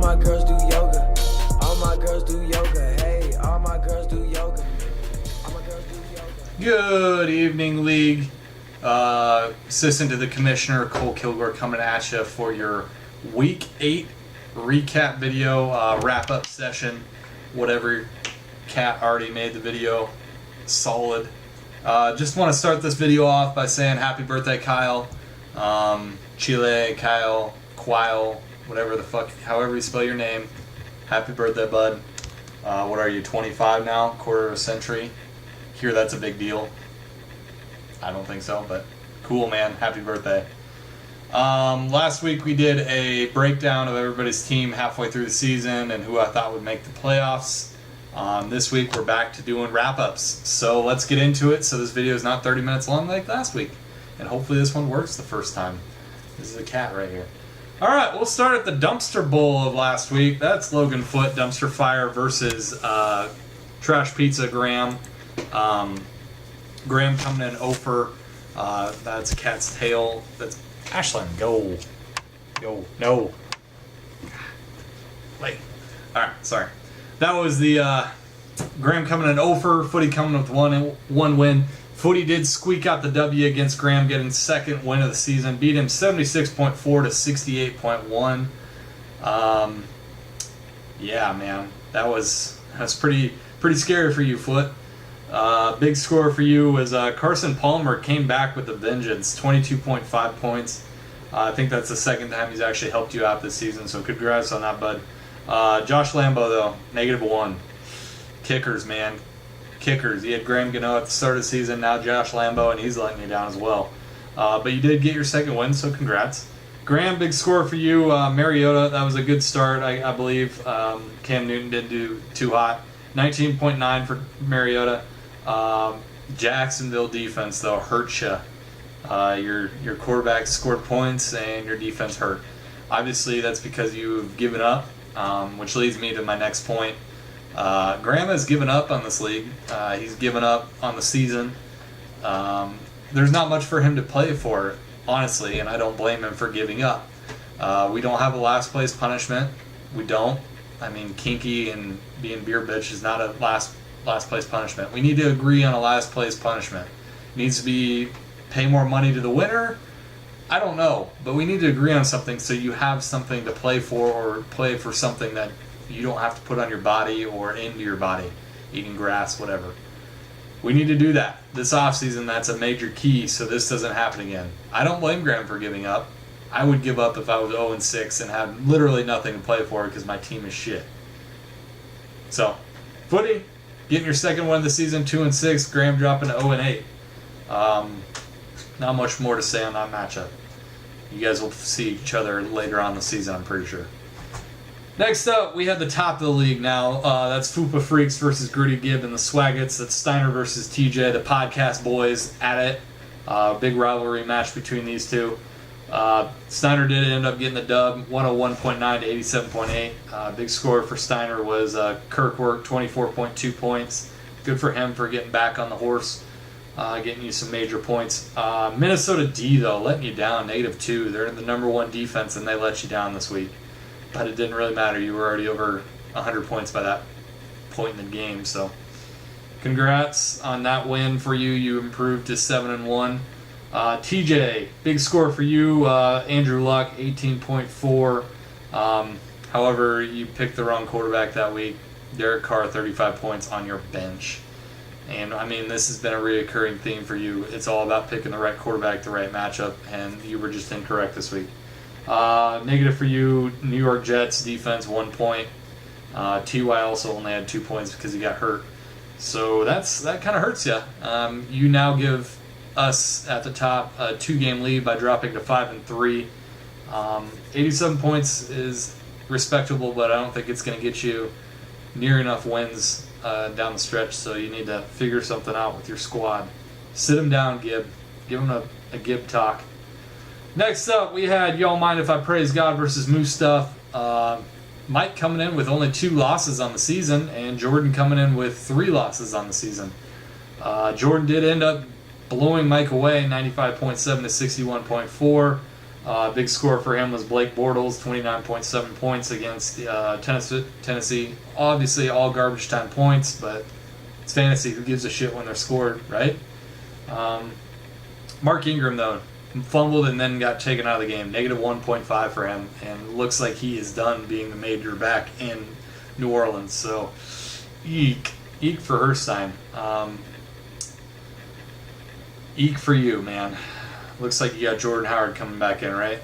my girls do yoga. All my girls do yoga. Hey, all my girls do yoga. All my girls do yoga. Good evening, League. Assistant to the Commissioner, Cole Kilgore, coming at you for your Week 8 recap video, wrap-up session. Whatever, Cat already made the video. Solid. Just want to start this video off by saying happy birthday, Kyle. Chile, Kyle, Quile, whatever the fuck, however you spell your name. Happy birthday, bud. What are you, 25 now? Quarter of a century? Hear that's a big deal. I don't think so, but cool, man. Happy birthday. Last week we did a breakdown of everybody's team halfway through the season and who I thought would make the playoffs. This week we're back to doing wrap-ups. So let's get into it so this video is not 30 minutes long like last week. And hopefully this one works the first time. This is a cat right here. Alright, we'll start at the dumpster bowl of last week. That's Logan Foot, Dumpster Fire versus Trash Pizza Graham. Graham coming in 0 for, that's Cat's Tail. That's Ashlyn, go. Yo, no. Wait. Alright, sorry. That was the Graham coming in 0 for, Footy coming with one win. Footy did squeak out the W against Graham, getting second win of the season. Beat him 76.4 to 68.1. Yeah, man, that's pretty scary for you, Foot. Big score for you was Carson Palmer came back with a vengeance, 22.5 points. I think that's the second time he's actually helped you out this season, so congrats on that, bud. Josh Lambo, though, -1. Kickers, man. Kickers. You had Graham Gano at the start of the season, now Josh Lambo, and he's letting you down as well. But you did get your second win, so congrats. Graham, big score for you. Mariota, that was a good start, I believe. Cam Newton didn't do too hot. 19.9 for Mariota. Jacksonville defense, though, hurt you. Your quarterback scored points and your defense hurt. Obviously, that's because you've given up, which leads me to my next point. Graham has given up on this league. He's given up on the season. There's not much for him to play for, honestly, and I don't blame him for giving up. We don't have a last place punishment. We don't. I mean, kinky and being beer bitch is not a last place punishment. We need to agree on a last place punishment. It needs to be pay more money to the winner. I don't know, but we need to agree on something so you have something to play for, or play for something that you don't have to put on your body or into your body, eating grass, whatever. We need to do that. This offseason, that's a major key so this doesn't happen again. I don't blame Graham for giving up. I would give up if I was 0-6 and had literally nothing to play for because my team is shit. So, Footy, getting your second one of the season, 2-6. Graham dropping to 0-8. Not much more to say on that matchup. You guys will see each other later on in the season, I'm pretty sure. Next up, we have the top of the league now. That's Fupa Freaks versus Gritty Gibb and the Swaggets. That's Steiner versus TJ, the podcast boys at it. Big rivalry match between these two. Steiner did end up getting the dub, 101.9 to 87.8. Big score for Steiner was Kirkwork, 24.2 points. Good for him for getting back on the horse, getting you some major points. Minnesota D, though, letting you down, -2. They're the number 1 defense, and they let you down this week. But it didn't really matter. You were already over 100 points by that point in the game. So, congrats on that win for you. You improved to 7-1. TJ, big score for you. Andrew Luck, 18.4. However, you picked the wrong quarterback that week. Derek Carr, 35 points on your bench. And, I mean, this has been a reoccurring theme for you. It's all about picking the right quarterback, the right matchup, and you were just incorrect this week. Negative for you, New York Jets defense, 1 point. TY also only had 2 points because he got hurt. So that kind of hurts you. You now give us at the top a 2-game lead by dropping to 5-3. 87 points is respectable, but I don't think it's going to get you near enough wins down the stretch, so you need to figure something out with your squad. Sit him down, Gibb. Give him a Gibb talk. Next up, we had Y'all Mind If I Praise God versus Moose Stuff. Mike coming in with only 2 losses on the season, and Jordan coming in with 3 losses on the season. Jordan did end up blowing Mike away, 95.7 to 61.4. Big score for him was Blake Bortles, 29.7 points against Tennessee. Obviously, all garbage time points, but it's fantasy. Who gives a shit when they're scored, right? Mark Ingram, though, fumbled and then got taken out of the game. Negative 1.5 for him, and looks like he is done being the major back in New Orleans. So, eek for Herstein. Eek for you, man. Looks like you got Jordan Howard coming back in, right?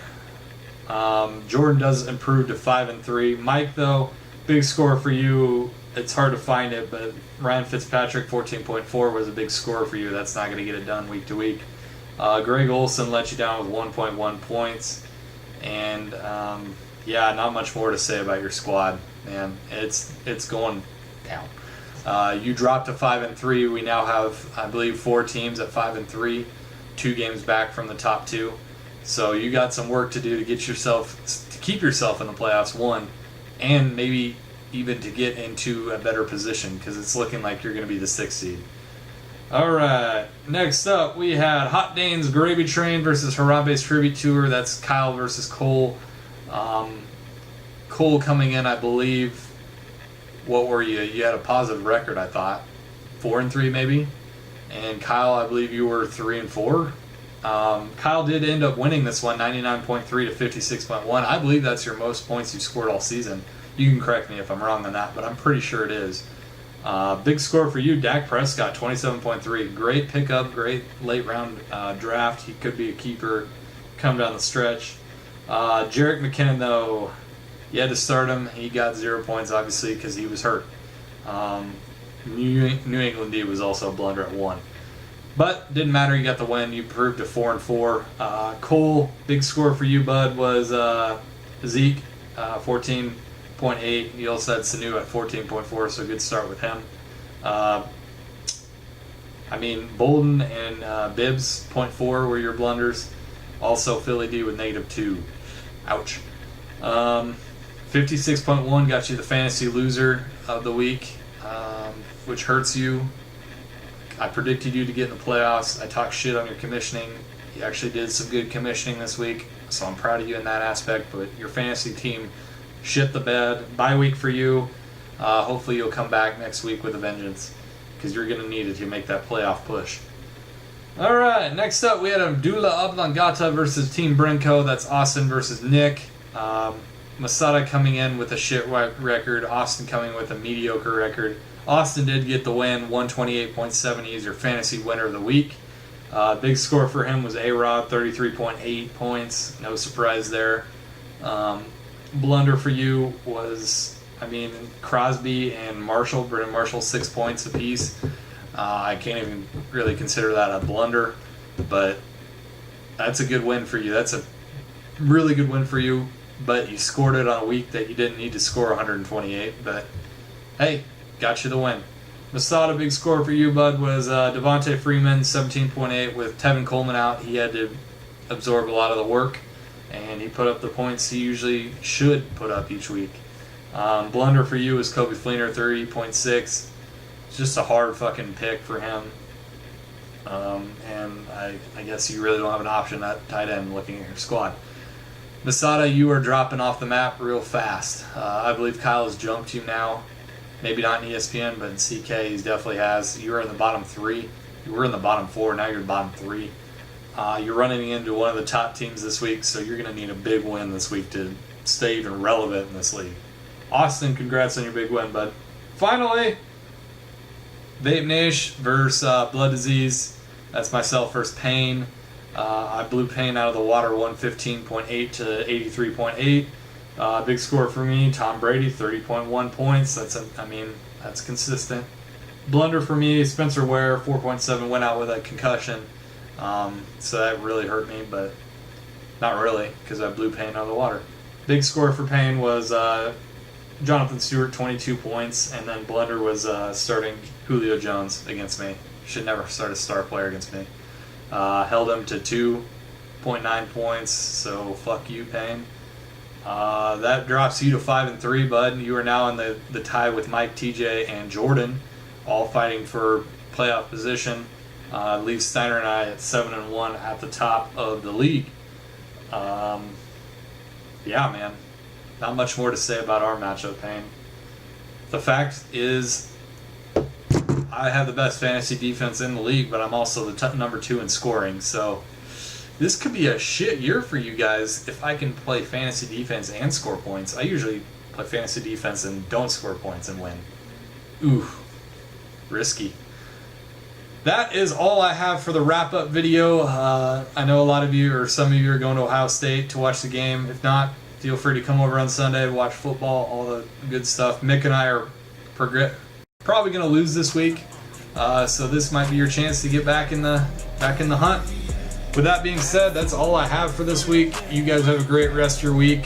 Jordan does improve to 5-3. Mike, though, big score for you. It's hard to find it, but Ryan Fitzpatrick, 14.4, was a big score for you. That's not going to get it done week to week. Greg Olsen let you down with 1.1 points. And, yeah, not much more to say about your squad, man. It's going down. You dropped to 5-3. We now have, I believe, 4 teams at 5-3. 2 games back from the top 2, so you got some work to do to keep yourself in the playoffs, one, and maybe even to get into a better position, because it's looking like you're going to be the 6th seed. All right, next up we had Hot Dane's Gravy Train versus Harambe's Tribute Tour. That's Kyle versus Cole. Cole coming in, I believe. What were you? You had a positive record, I thought, 4-3 maybe. And Kyle, I believe you were 3-4. Kyle did end up winning this one, 99.3 to 56.1. I believe that's your most points you scored all season. You can correct me if I'm wrong on that, but I'm pretty sure it is. Big score for you, Dak Prescott, 27.3. Great pickup, great late round draft. He could be a keeper come down the stretch. Jerick McKinnon, though, you had to start him. He got 0 points, obviously, because he was hurt. New England D was also a blunder at 1. But didn't matter, you got the win. You improved to 4-4. Cole, big score for you, bud, was Zeke, 14.8. You also had Sanu at 14.4, so good start with him. Bolden and Bibbs, 0.4 were your blunders. Also, Philly D with -2. Ouch. 56.1 got you the fantasy loser of the week. Which hurts you. I predicted you to get in the playoffs. I talked shit on your commissioning. You actually did some good commissioning this week, so I'm proud of you in that aspect, but your fantasy team shit the bed. Bye week for you. Hopefully you'll come back next week with a vengeance, because you're going to need it to make that playoff push. Alright, next up we had Abdullah Oblongata versus Team Brinko. That's Austin versus Nick. Masada coming in with a shit record. Austin coming with a mediocre record. Austin did get the win, 128.7. He's your fantasy winner of the week. Big score for him was A-Rod, 33.8 points. No surprise there. Blunder for you was, Crosby and Marshall. Brennan Marshall, 6 points apiece. I can't even really consider that a blunder, but that's a good win for you. That's a really good win for you, but you scored it on a week that you didn't need to score 128, but hey, got you the win. Masada, big score for you, bud, was Devontae Freeman, 17.8. With Tevin Coleman out, he had to absorb a lot of the work, and he put up the points he usually should put up each week. Blunder for you was Kobe Fleener, 30.6. It's just a hard fucking pick for him. And I guess you really don't have an option at tight end looking at your squad. Masada, you are dropping off the map real fast. I believe Kyle has jumped you now. Maybe not in ESPN, but in CK he definitely has. You were in the bottom 3. You were in the bottom 4. Now you're bottom 3. You're running into one of the top teams this week, so you're going to need a big win this week to stay even relevant in this league. Austin, congrats on your big win, bud. Finally, Vape Nish versus Blood Disease. That's myself versus Payne. I blew Payne out of the water, 115.8 to 83.8. Big score for me, Tom Brady, 30.1 points. That's consistent. Blunder for me, Spencer Ware, 4.7, went out with a concussion. So that really hurt me, but not really, because I blew Payne out of the water. Big score for Payne was Jonathan Stewart, 22 points, and then blunder was starting Julio Jones against me. Should never start a star player against me. Held him to 2.9 points, so fuck you, Payne. That drops you to 5-3, bud. You are now in the tie with Mike, TJ, and Jordan, all fighting for playoff position. Leaves Steiner and I at 7-1 at the top of the league. Yeah, man. Not much more to say about our matchup, Payne. The fact is, I have the best fantasy defense in the league, but I'm also the number 2 in scoring. So this could be a shit year for you guys if I can play fantasy defense and score points. I usually play fantasy defense and don't score points and win. Ooh, risky. That is all I have for the wrap-up video. I know a lot of you, or some of you, are going to Ohio State to watch the game. If not, feel free to come over on Sunday, watch football, all the good stuff. Mick and I are probably going to lose this week, so this might be your chance to get back in the hunt. With that being said, that's all I have for this week. You guys have a great rest of your week.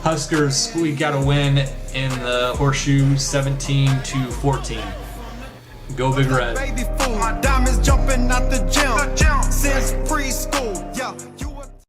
Huskers, we got a win in the Horseshoe, 17-14. Go Big Red. My diamonds jumping out the gym since preschool. Yeah, you